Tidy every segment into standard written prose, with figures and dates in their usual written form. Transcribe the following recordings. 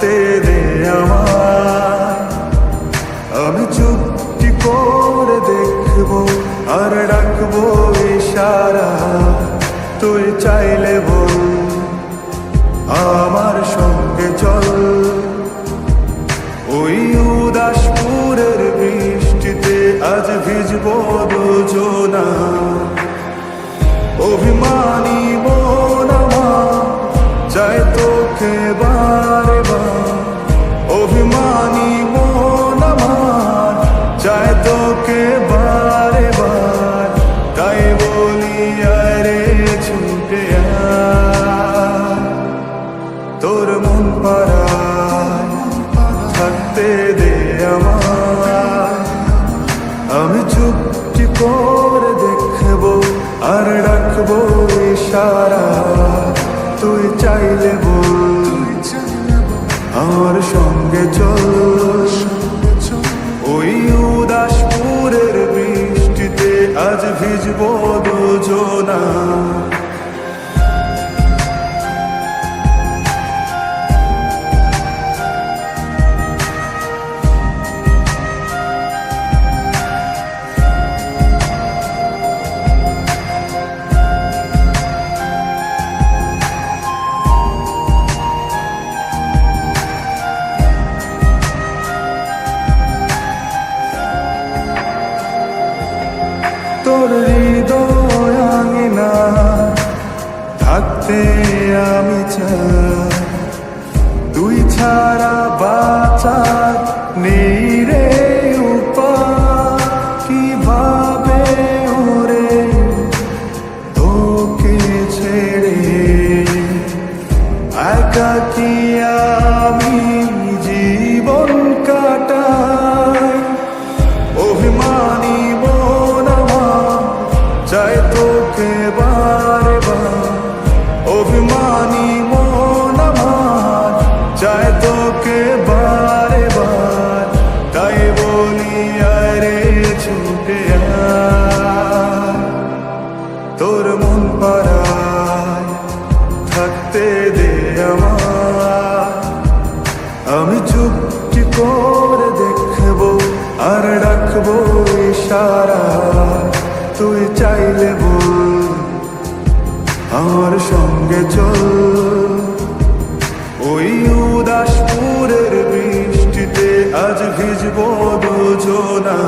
থাকতে দে আমায়। আমি চুপটি করে দেখবো আর ডাকবো ইশারা, তুই চাইলে বল আমার সঙ্গে চল। ওই উদাসপুরের বৃষ্টিতে আজ ভিজবো দুজনা। অভিমানী মন আমার চায় তোকে বারে বার, অভিমানী মন আমার চায় তোকে বারে বার। তাই বলি আরে ছুটে আয়, তোর মন পাড়ায় থাকতে দে আমায়। আমি চুপটি করে দেখবো আর ডাকবো ইশারা, তুই চাইলে বল আমার সঙ্গে চল। ওই উদাসপুরের বৃষ্টিতে আজ ভিজবো দুজনা। তোর হৃদয় আঙিনা থাকতে আমি চাই, তুই ছাড়া বাঁচার নেই রে উপায়। কিভাবে ওরে তোকে ছেড়ে একাকী আমি জীবন কাটাই। অভিমানী মন আমার চায় তোকে বারে বার, অভিমানী মন আমার চায় তোকে বারে বার। তাই বলি আরে ছুটে আয়, তোর মন পাড়ায় থাকতে দে আমায়। আমি চুপটি করে দেখবো আর ডাকবো ইশারা, তুই চাইলে বল আমার সঙ্গে চল। ওই উদাসপুরের বৃষ্টিতে আজ ভিজবো দুজনা।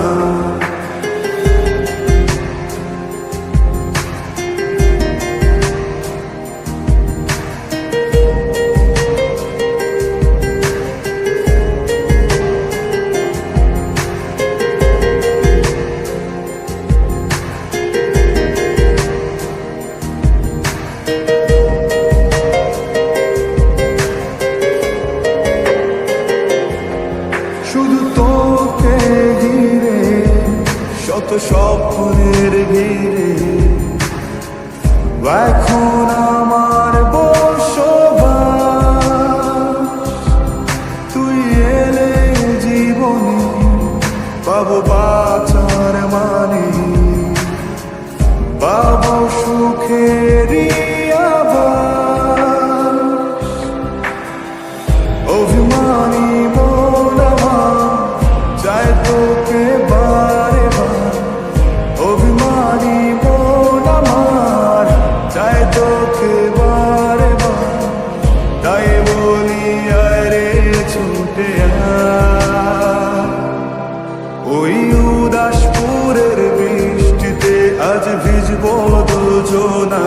শুধু তোকে ঘিরে শত স্বপ্নের ভিড়ে এখন আমার বসবাস। তুই এলে জীবনে পাবো বাঁচার মানে, পাবো সুখেরই আভাস। অভিমানী মন আমার চায় তোকে বারে বার, অভিমানী মন আমার চায় তোকে বারে বার। তাই বলি আরে ছুটে আয়, ওই উদাসপুরের বৃষ্টিতে আজ ভিজবো দুজনা।